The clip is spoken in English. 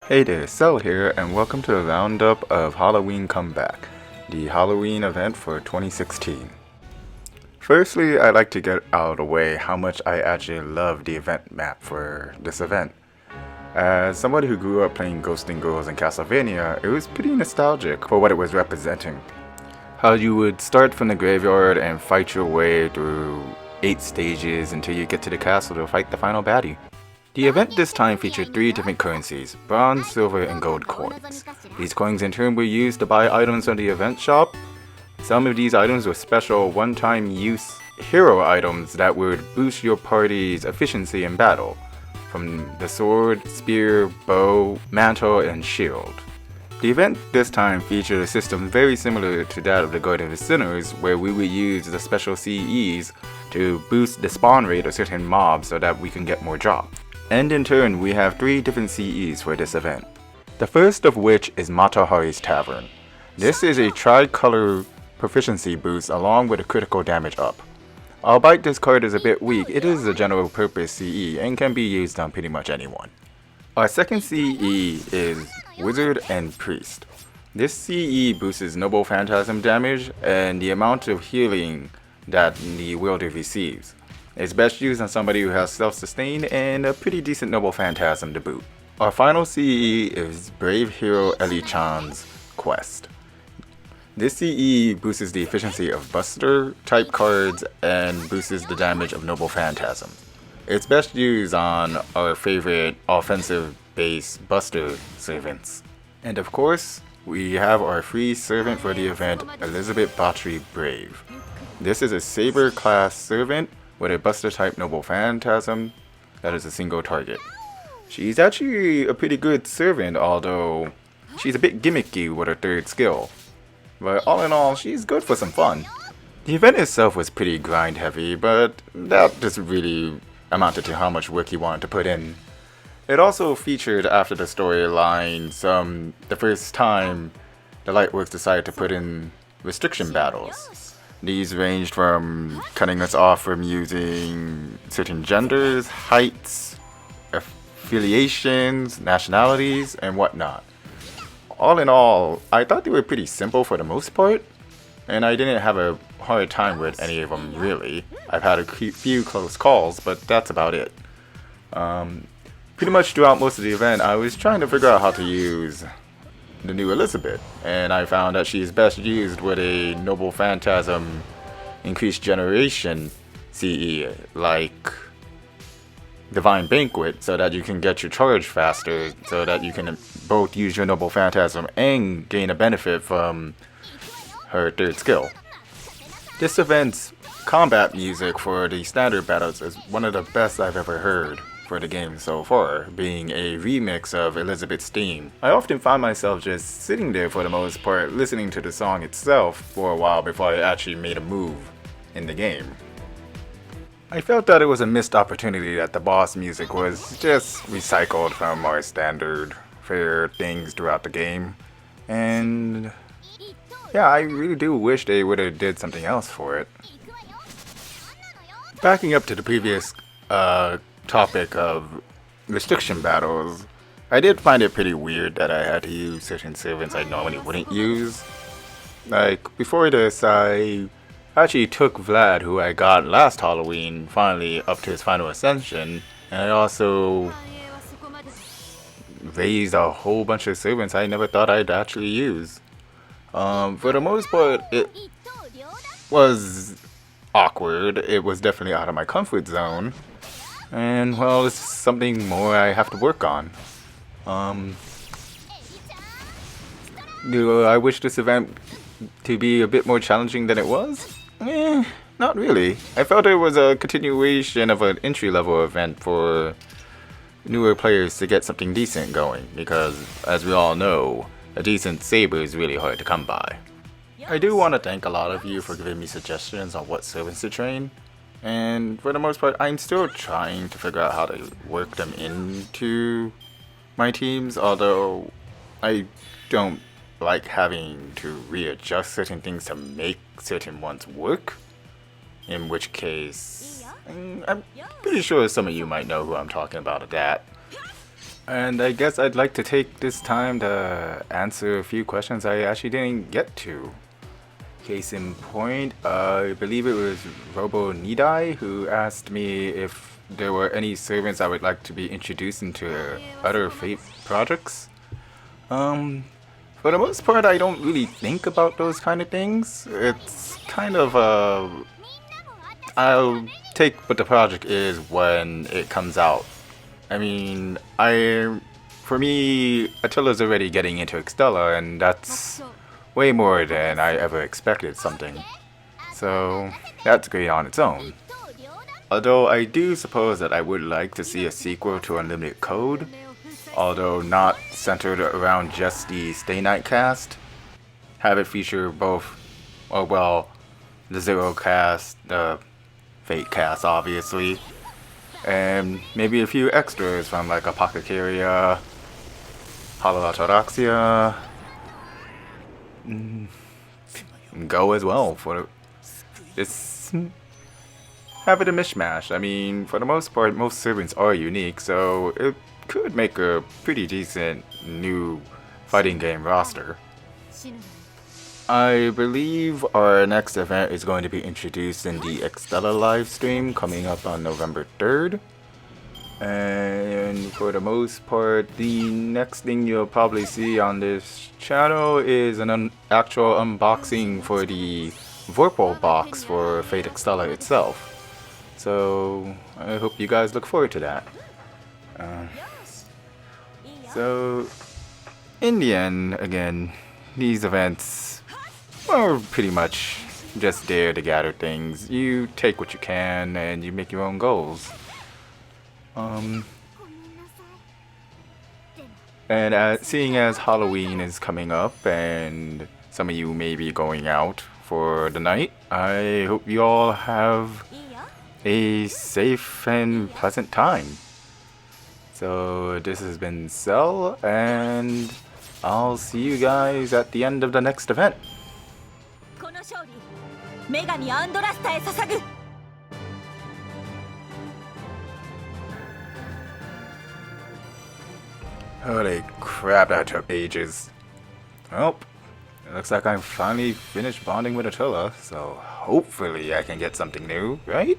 Hey there, Cell here, and welcome to the roundup of Halloween Comeback, the Halloween event for 2016. Firstly, I'd like to get out of the way how much I actually love the event map for this event. As somebody who grew up playing Ghosts and Ghouls and Castlevania, it was pretty nostalgic for what it was representing. How you would start from the graveyard and fight your way through 8 stages until you get to the castle to fight the final baddie. The event this time featured 3 different currencies, bronze, silver, and gold coins. These coins in turn were used to buy items from the event shop. Some of these items were special one-time use hero items that would boost your party's efficiency in battle, from the sword, spear, bow, mantle, and shield. The event this time featured a system very similar to that of the Garden of Sinners, where we would use the special CEs to boost the spawn rate of certain mobs so that we can get more drops. And in turn, we have 3 different CEs for this event. The first of which is Matahari's Tavern. This is a tricolor proficiency boost along with a critical damage up. Albeit this card is a bit weak, it is a general purpose CE and can be used on pretty much anyone. Our second CE is Wizard and Priest. This CE boosts Noble Phantasm damage and the amount of healing that the wielder receives. It's best used on somebody who has self-sustain and a pretty decent Noble Phantasm to boot. Our final CE is Brave Hero Eli-chan's Quest. This CE boosts the efficiency of Buster type cards and boosts the damage of Noble Phantasm. It's best used on our favorite offensive base Buster servants. And of course, we have our free servant for the event, Elizabeth Bathory Brave. This is a Saber class servant with a Buster type Noble Phantasm that is a single target. She's actually a pretty good servant, although she's a bit gimmicky with her third skill. But all in all, she's good for some fun. The event itself was pretty grind heavy, but that just really amounted to how much work he wanted to put in. It also featured, after the storyline, the first time the Lightworks decided to put in restriction battles. These ranged from cutting us off from using certain genders, heights, affiliations, nationalities, and whatnot. All in all, I thought they were pretty simple for the most part, and I didn't have a hard time with any of them really. I've had a few close calls, but that's about it. Pretty much throughout most of the event, I was trying to figure out how to use the new Elizabeth, and I found that she is best used with a Noble Phantasm increased generation CE like Divine Banquet, so that you can get your charge faster, so that you can both use your Noble Phantasm and gain a benefit from her third skill. This event's combat music for the standard battles is one of the best I've ever heard for the game so far, being a remix of Elizabeth's theme. I often find myself just sitting there for the most part, listening to the song itself for a while before I actually made a move in the game. I felt that it was a missed opportunity that the boss music was just recycled from our standard fare things throughout the game, and yeah, I really do wish they would have did something else for it. Backing up to the previous topic of restriction battles, I did find it pretty weird that I had to use certain servants I normally wouldn't use. Like, before this, I actually took Vlad, who I got last Halloween, finally up to his final ascension, and I also raised a whole bunch of servants I never thought I'd actually use. For the most part, it was awkward. It was definitely out of my comfort zone. And, well, it's something more I have to work on. Do I wish this event to be a bit more challenging than it was? Not really. I felt it was a continuation of an entry-level event for newer players to get something decent going, because, as we all know, a decent saber is really hard to come by. I do want to thank a lot of you for giving me suggestions on what servants to train. And for the most part, I'm still trying to figure out how to work them into my teams, although I don't like having to readjust certain things to make certain ones work. In which case, I'm pretty sure some of you might know who I'm talking about at that. And I guess I'd like to take this time to answer a few questions I actually didn't get to. Case in point, I believe it was Robo Nidai who asked me if there were any servants I would like to be introduced into other Fate projects. For the most part, I don't really think about those kind of things. It's kind of, I'll take what the project is when it comes out. I mean, for me, Attila's already getting into Extella, and that's way more than I ever expected something. So, that's great on its own. Although I do suppose that I would like to see a sequel to Unlimited Code, although not centered around just the Stay Night cast. Have it feature both, oh well, the Zero cast, the Fate cast obviously, and maybe a few extras from like Apothecaria, Holotaraxia, Go as well for this. Have it a mishmash. I mean, for the most part, most servants are unique, so it could make a pretty decent new fighting game roster. I believe our next event is going to be introduced in the Extella livestream coming up on November 3rd. And for the most part, the next thing you'll probably see on this channel is an actual unboxing for the Vorpal box for Fate Extella itself. So I hope you guys look forward to that. So in the end, again, these events are pretty much just there to gather things. You take what you can and you make your own goals. And seeing as Halloween is coming up and some of you may be going out for the night, I hope you all have a safe and pleasant time. So this has been Cell, and I'll see you guys at the end of the next event. Holy crap, that took ages. Well, it looks like I'm finally finished bonding with Attila, so hopefully I can get something new, right?